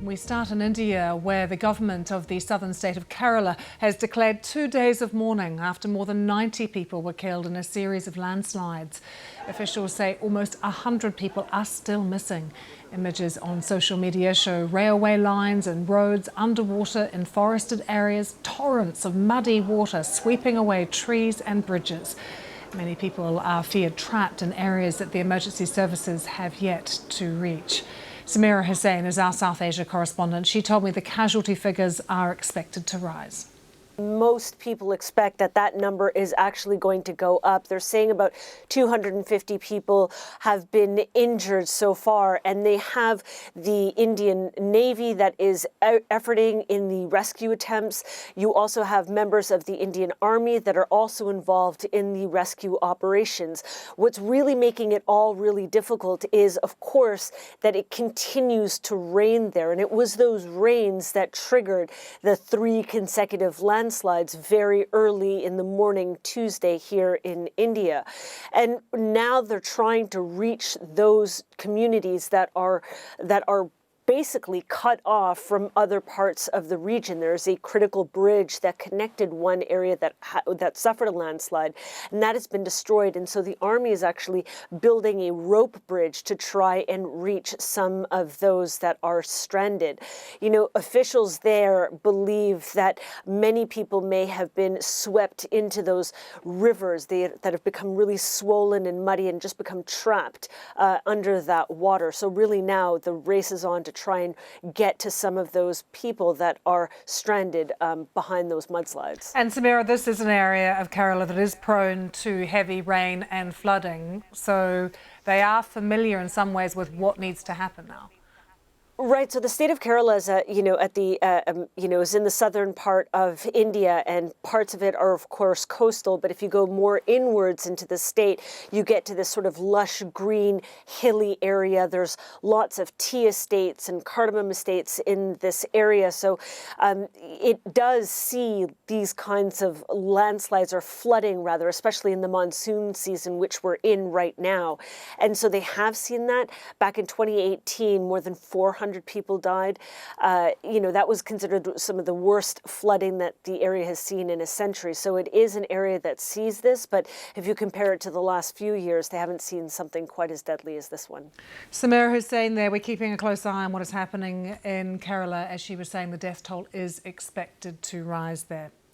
We start in India, where the government of the southern state of Kerala has declared 2 days of mourning after more than 90 people were killed in a series of landslides. Officials say almost 100 people are still missing. Images on social media show railway lines and roads underwater in forested areas, torrents of muddy water sweeping away trees and bridges. Many people are feared trapped in areas that the emergency services have yet to reach. Samira Hussain is our South Asia correspondent. She told me the casualty figures are expected to rise. Most people expect that that number is actually going to go up. They're saying about 250 people have been injured so far, and they have the Indian Navy that is efforting in the rescue attempts. You also have members of the Indian Army that are also involved in the rescue operations. What's really making it all really difficult is, of course, that it continues to rain there, and it was those rains that triggered the 3 consecutive landslides very early in the morning Tuesday here in India. And now they're trying to reach those communities that are basically cut off from other parts of the region. There's a critical bridge that connected one area that suffered a landslide, and that has been destroyed. And so the army is actually building a rope bridge to try and reach some of those that are stranded. You know, officials there believe that many people may have been swept into those rivers that have become really swollen and muddy and just become trapped under that water. So really now the race is on to try and get to some of those people that are stranded behind those mudslides. And Samira, this is an area of Kerala that is prone to heavy rain and flooding, so they are familiar in some ways with what needs to happen now. Right. So the state of Kerala is, is in the southern part of India, and parts of it are, of course, coastal. But if you go more inwards into the state, you get to this sort of lush green, hilly area. There's lots of tea estates and cardamom estates in this area. So it does see these kinds of landslides or flooding, rather, especially in the monsoon season, which we're in right now. And so they have seen that. Back in 2018, more than 400 people died. That was considered some of the worst flooding that the area has seen in a century. So it is an area that sees this, but if you compare it to the last few years, they haven't seen something quite as deadly as this one. Samira Hussain there. We're keeping a close eye on what is happening in Kerala. As she was saying, the death toll is expected to rise there.